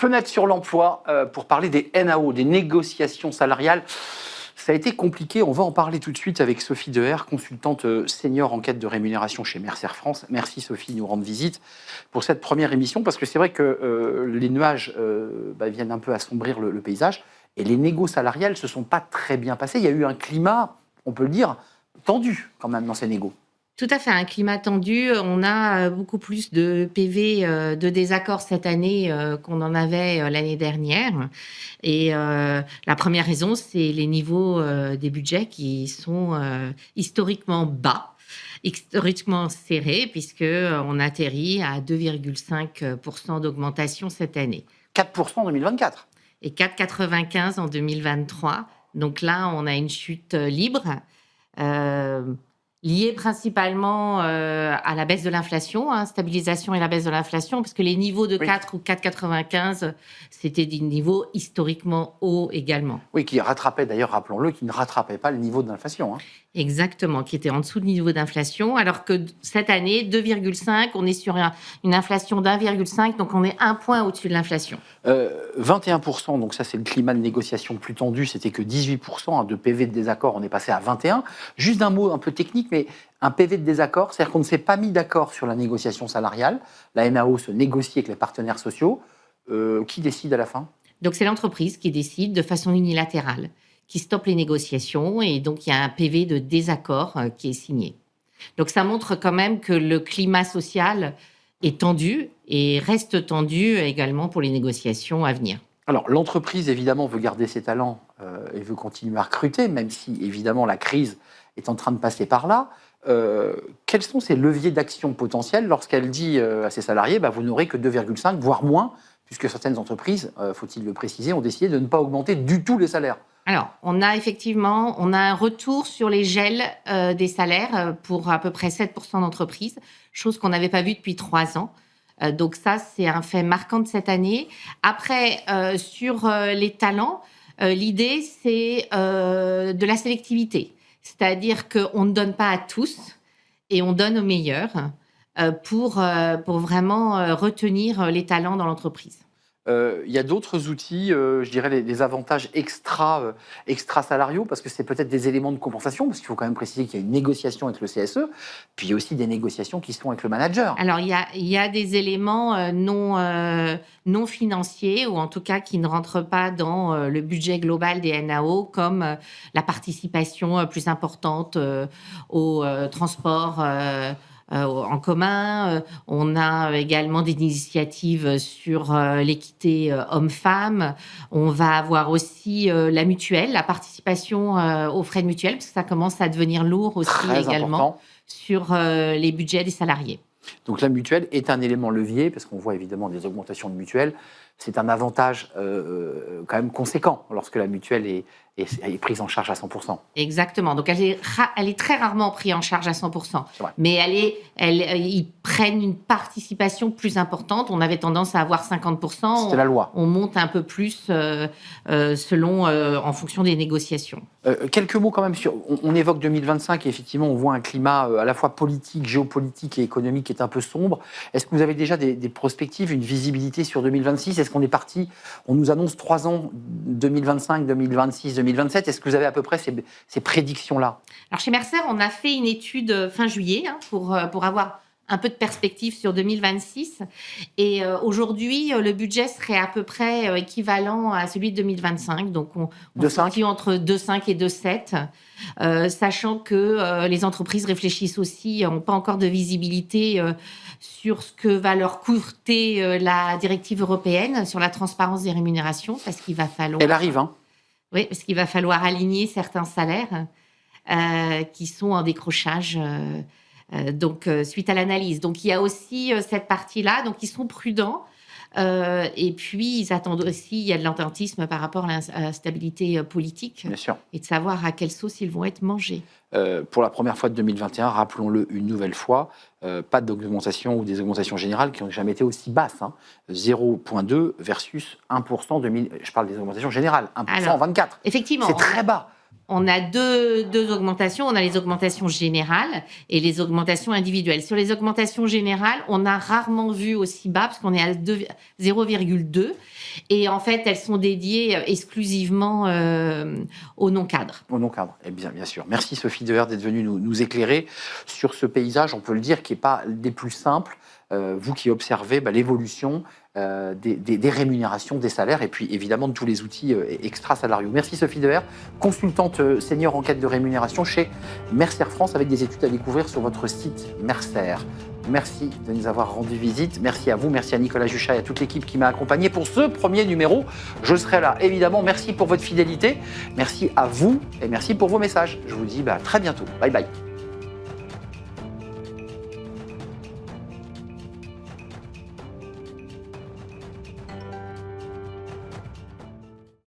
Fenêtre sur l'emploi pour parler des NAO, des négociations salariales. Ça a été compliqué, on va en parler tout de suite avec Sophie Deher, consultante senior en quête de rémunération chez Mercer France. Merci Sophie de nous rendre visite pour cette première émission, parce que c'est vrai que les nuages viennent un peu assombrir le paysage, et les négos salariales ne se sont pas très bien passées. Il y a eu un climat, on peut le dire, tendu quand même dans ces négos. Tout à fait, un climat tendu. On a beaucoup plus de PV de désaccords cette année qu'on en avait l'année dernière. Et la première raison, c'est les niveaux des budgets qui sont historiquement bas, historiquement serrés, puisqu'on atterrit à 2,5% d'augmentation cette année. 4% en 2024. Et 4,95% en 2023. Donc là, on a une chute libre. Liée principalement à la baisse de l'inflation, stabilisation et la baisse de l'inflation, parce que les niveaux de 4 ou 4,95, c'était des niveaux historiquement hauts également. Oui, qui rattrapaient d'ailleurs, rappelons-le, qui ne rattrapaient pas le niveau de l'inflation. Exactement, qui était en dessous du niveau d'inflation, alors que cette année, 2,5, on est sur une inflation d'1,5, donc on est 1 point au-dessus de l'inflation. 21%, donc ça c'est le climat de négociation plus tendu, c'était que 18% de PV de désaccord, on est passé à 21%. Juste un mot un peu technique, mais un PV de désaccord, c'est-à-dire qu'on ne s'est pas mis d'accord sur la négociation salariale, la NAO se négocie avec les partenaires sociaux, qui décide à la fin ? Donc c'est l'entreprise qui décide de façon unilatérale, qui stoppe les négociations, et donc il y a un PV de désaccord qui est signé. Donc ça montre quand même que le climat social est tendu et reste tendu également pour les négociations à venir. Alors l'entreprise évidemment veut garder ses talents et veut continuer à recruter, même si évidemment la crise est en train de passer par là. Quels sont ses leviers d'action potentiels lorsqu'elle dit à ses salariés vous n'aurez que 2,5, voire moins, puisque certaines entreprises, faut-il le préciser, ont décidé de ne pas augmenter du tout les salaires. Alors, on a un retour sur les gels des salaires pour à peu près 7% d'entreprises, chose qu'on n'avait pas vue depuis 3 ans. Donc ça, c'est un fait marquant de cette année. Après, sur les talents, l'idée, c'est de la sélectivité. C'est-à-dire qu'on ne donne pas à tous et on donne aux meilleurs pour vraiment retenir les talents dans l'entreprise. Il y a d'autres outils, je dirais des avantages extra-salariaux, parce que c'est peut-être des éléments de compensation, parce qu'il faut quand même préciser qu'il y a une négociation avec le CSE, puis il y a aussi des négociations qui sont avec le manager. Alors, il y a des éléments non financiers, ou en tout cas qui ne rentrent pas dans le budget global des NAO, comme la participation plus importante au transport en commun. On a également des initiatives sur l'équité homme-femme. On va avoir aussi la mutuelle, la participation aux frais de mutuelle, parce que ça commence à devenir lourd aussi. Très également important. Sur les budgets des salariés. Donc la mutuelle est un élément levier, parce qu'on voit évidemment des augmentations de mutuelles. C'est un avantage quand même conséquent lorsque la mutuelle est prise en charge à 100%. Exactement. Donc elle est très rarement prise en charge à 100%. Mais ils prennent une participation plus importante. On avait tendance à avoir 50%. C'était la loi. On monte un peu plus en fonction des négociations. Quelques mots quand même sur... On évoque 2025 et effectivement on voit un climat à la fois politique, géopolitique et économique qui est un peu sombre. Est-ce que vous avez déjà des perspectives, une visibilité sur 2026 ? Est-ce qu'on est parti, on nous annonce 3 ans, 2025, 2026, 2027. Est-ce que vous avez à peu près ces prédictions-là ? Alors chez Mercer, on a fait une étude fin juillet pour avoir un peu de perspective sur 2026. Et aujourd'hui, le budget serait à peu près équivalent à celui de 2025. Donc on se situe entre 2,5 et 2,7, sachant que les entreprises réfléchissent aussi, n'ont pas encore de visibilité sur ce que va leur coûter la directive européenne sur la transparence des rémunérations, parce qu'il va falloir... Elle arrive, hein ? Oui, parce qu'il va falloir aligner certains salaires qui sont en décrochage suite à l'analyse. Donc, il y a aussi cette partie-là. Donc, ils sont prudents. Et puis, ils attendent aussi, il y a de l'attentisme par rapport à la stabilité politique. Bien sûr. Et de savoir à quelle sauce ils vont être mangés. Pour la première fois de 2021, rappelons-le une nouvelle fois, pas d'augmentation ou des augmentations générales qui n'ont jamais été aussi basses. 0,2 versus 1%. Je parle des augmentations générales, 1% en 24. Effectivement. C'est très bas. on a deux augmentations. On a les augmentations générales et les augmentations individuelles. Sur les augmentations générales, on a rarement vu aussi bas parce qu'on est à 0,2. Et en fait, elles sont dédiées exclusivement aux non-cadres. Aux non-cadres, eh bien sûr. Merci Sophie Deher d'être venue nous éclairer sur ce paysage, on peut le dire, qui n'est pas des plus simples. Vous qui observez l'évolution des rémunérations, des salaires et puis évidemment de tous les outils extra-salariaux. Merci Sophie Deher, consultante senior en quête de rémunération chez Mercer France avec des études à découvrir sur votre site Mercer. Merci de nous avoir rendu visite. Merci à vous, merci à Nicolas Juchat et à toute l'équipe qui m'a accompagné pour ce premier numéro. Je serai là, évidemment. Merci pour votre fidélité. Merci à vous et merci pour vos messages. Je vous dis à très bientôt. Bye bye.